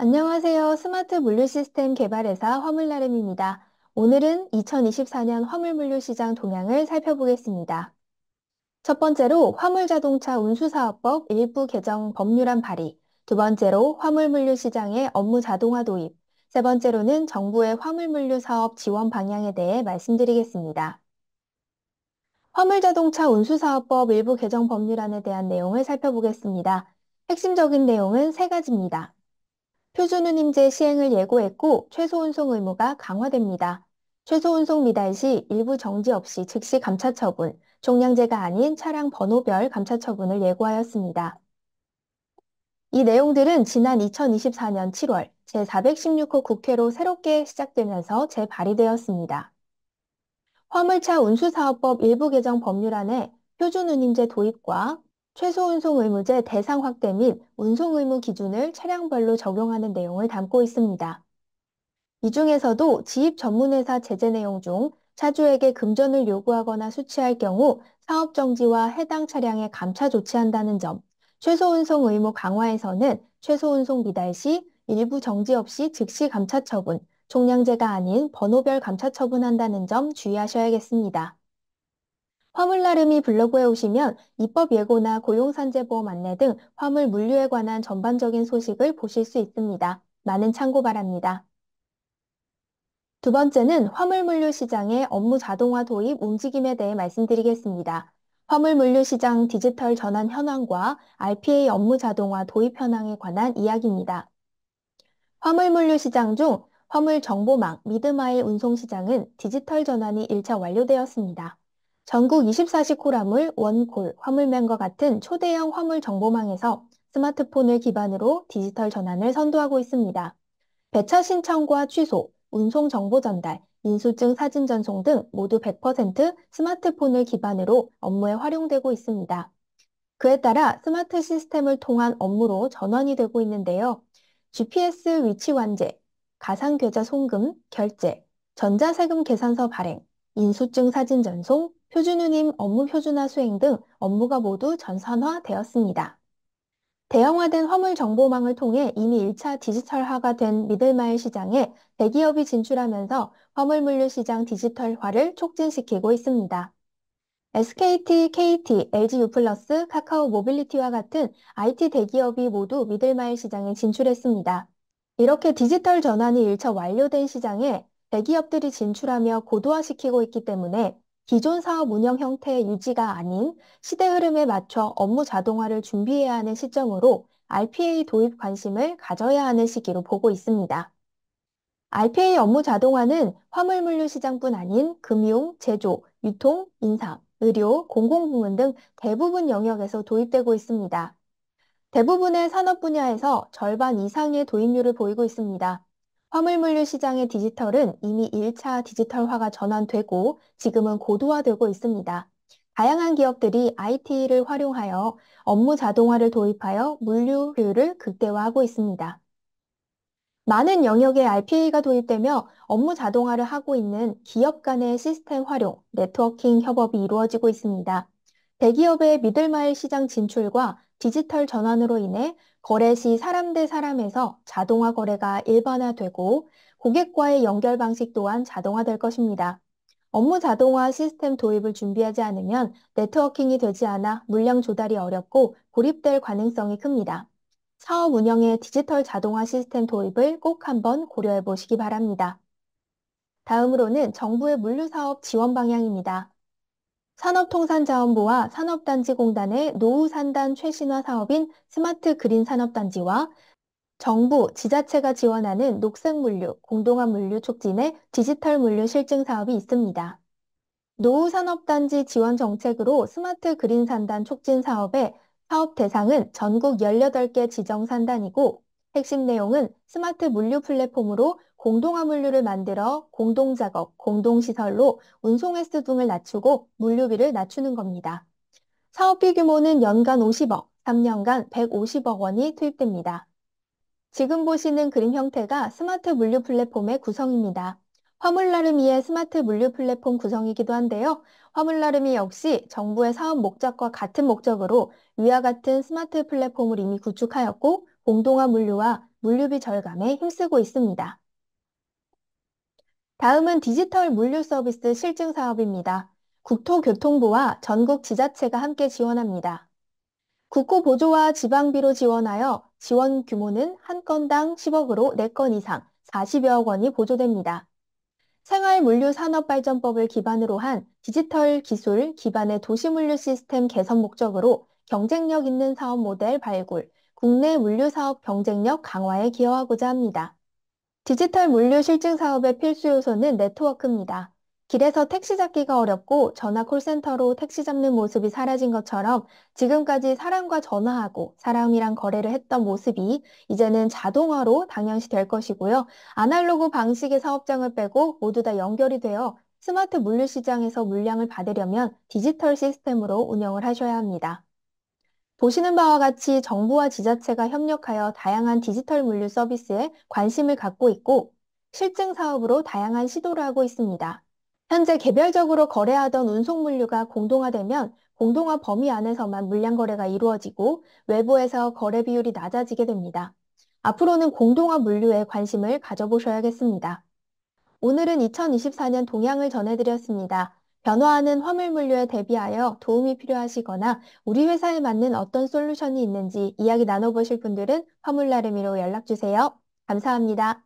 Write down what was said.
안녕하세요. 스마트 물류 시스템 개발회사 화물나름입니다. 오늘은 2024년 화물물류 시장 동향을 살펴보겠습니다. 첫 번째로 화물자동차 운수사업법 일부 개정 법률안 발의, 두 번째로 화물물류 시장의 업무 자동화 도입, 세 번째로는 정부의 화물물류 사업 지원 방향에 대해 말씀드리겠습니다. 화물자동차 운수사업법 일부 개정 법률안에 대한 내용을 살펴보겠습니다. 핵심적인 내용은 세 가지입니다. 표준운임제 시행을 예고했고 최소 운송 의무가 강화됩니다. 최소 운송 미달 시 일부 정지 없이 즉시 감차 처분, 종량제가 아닌 차량 번호별 감차 처분을 예고하였습니다. 이 내용들은 지난 2024년 7월 제416호 국회로 새롭게 시작되면서 재발의되었습니다. 화물차 운수사업법 일부 개정 법률안에 표준운임제 도입과 최소운송 의무제 대상 확대 및 운송 의무 기준을 차량별로 적용하는 내용을 담고 있습니다. 이 중에서도 지입 전문회사 제재 내용 중 차주에게 금전을 요구하거나 수취할 경우 사업 정지와 해당 차량에 감차 조치한다는 점, 최소운송 의무 강화에서는 최소운송 미달 시 일부 정지 없이 즉시 감차 처분, 총량제가 아닌 번호별 감차 처분한다는 점 주의하셔야겠습니다. 화물나름이 블로그에 오시면 입법 예고나 고용산재보험 안내 등 화물 물류에 관한 전반적인 소식을 보실 수 있습니다. 많은 참고 바랍니다. 두 번째는 화물물류 시장의 업무 자동화 도입 움직임에 대해 말씀드리겠습니다. 화물물류 시장 디지털 전환 현황과 RPA 업무 자동화 도입 현황에 관한 이야기입니다. 화물물류 시장 중 화물 정보망 미드마일 운송 시장은 디지털 전환이 1차 완료되었습니다. 전국 24시 콜화물, 원콜, 화물맨과 같은 초대형 화물 정보망에서 스마트폰을 기반으로 디지털 전환을 선도하고 있습니다. 배차 신청과 취소, 운송 정보 전달, 인수증 사진 전송 등 모두 100% 스마트폰을 기반으로 업무에 활용되고 있습니다. 그에 따라 스마트 시스템을 통한 업무로 전환이 되고 있는데요. GPS 위치 완제, 가상계좌 송금, 결제, 전자세금 계산서 발행, 인수증 사진 전송, 표준운임 업무 표준화 수행 등 업무가 모두 전산화되었습니다. 대형화된 화물 정보망을 통해 이미 1차 디지털화가 된 미들마일 시장에 대기업이 진출하면서 화물물류 시장 디지털화를 촉진시키고 있습니다. SKT, KT, LG U+, 카카오 모빌리티와 같은 IT 대기업이 모두 미들마일 시장에 진출했습니다. 이렇게 디지털 전환이 1차 완료된 시장에 대기업들이 진출하며 고도화시키고 있기 때문에 기존 사업 운영 형태의 유지가 아닌 시대 흐름에 맞춰 업무 자동화를 준비해야 하는 시점으로 RPA 도입 관심을 가져야 하는 시기로 보고 있습니다. RPA 업무 자동화는 화물물류 시장뿐 아닌 금융, 제조, 유통, 인사, 의료, 공공부문 등 대부분 영역에서 도입되고 있습니다. 대부분의 산업 분야에서 절반 이상의 도입률을 보이고 있습니다. 화물물류 시장의 디지털은 이미 1차 디지털화가 전환되고 지금은 고도화되고 있습니다. 다양한 기업들이 IT를 활용하여 업무 자동화를 도입하여 물류 효율을 극대화하고 있습니다. 많은 영역에 RPA가 도입되며 업무 자동화를 하고 있는 기업 간의 시스템 활용, 네트워킹 협업이 이루어지고 있습니다. 대기업의 미들마일 시장 진출과 디지털 전환으로 인해 거래 시 사람 대 사람에서 자동화 거래가 일반화되고 고객과의 연결 방식 또한 자동화될 것입니다. 업무 자동화 시스템 도입을 준비하지 않으면 네트워킹이 되지 않아 물량 조달이 어렵고 고립될 가능성이 큽니다. 사업 운영의 디지털 자동화 시스템 도입을 꼭 한번 고려해 보시기 바랍니다. 다음으로는 정부의 물류사업 지원 방향입니다. 산업통상자원부와 산업단지공단의 노후산단 최신화 사업인 스마트 그린 산업단지와 정부, 지자체가 지원하는 녹색물류, 공동화 물류 촉진의 디지털 물류 실증 사업이 있습니다. 노후산업단지 지원 정책으로 스마트 그린 산단 촉진 사업의 사업 대상은 전국 18개 지정 산단이고 핵심 내용은 스마트 물류 플랫폼으로 공동화 물류를 만들어 공동작업, 공동시설로 운송 횟수 등을 낮추고 물류비를 낮추는 겁니다. 사업비 규모는 연간 50억, 3년간 150억 원이 투입됩니다. 지금 보시는 그림 형태가 스마트 물류 플랫폼의 구성입니다. 화물나름이의 스마트 물류 플랫폼 구성이기도 한데요. 화물나름이 역시 정부의 사업 목적과 같은 목적으로 위와 같은 스마트 플랫폼을 이미 구축하였고 공동화 물류와 물류비 절감에 힘쓰고 있습니다. 다음은 디지털 물류 서비스 실증 사업입니다. 국토교통부와 전국 지자체가 함께 지원합니다. 국고 보조와 지방비로 지원하여 지원 규모는 한 건당 10억으로 4건 이상 40여억 원이 보조됩니다. 생활물류산업발전법을 기반으로 한 디지털 기술 기반의 도시물류 시스템 개선 목적으로 경쟁력 있는 사업 모델 발굴, 국내 물류사업 경쟁력 강화에 기여하고자 합니다. 디지털 물류 실증 사업의 필수 요소는 네트워크입니다. 길에서 택시 잡기가 어렵고 전화 콜센터로 택시 잡는 모습이 사라진 것처럼 지금까지 사람과 전화하고 사람이랑 거래를 했던 모습이 이제는 자동화로 당연시 될 것이고요. 아날로그 방식의 사업장을 빼고 모두 다 연결이 되어 스마트 물류 시장에서 물량을 받으려면 디지털 시스템으로 운영을 하셔야 합니다. 보시는 바와 같이 정부와 지자체가 협력하여 다양한 디지털 물류 서비스에 관심을 갖고 있고 실증 사업으로 다양한 시도를 하고 있습니다. 현재 개별적으로 거래하던 운송 물류가 공동화되면 공동화 범위 안에서만 물량 거래가 이루어지고 외부에서 거래 비율이 낮아지게 됩니다. 앞으로는 공동화 물류에 관심을 가져보셔야겠습니다. 오늘은 2024년 동향을 전해드렸습니다. 변화하는 화물 물류에 대비하여 도움이 필요하시거나 우리 회사에 맞는 어떤 솔루션이 있는지 이야기 나눠보실 분들은 화물 나름이로 연락주세요. 감사합니다.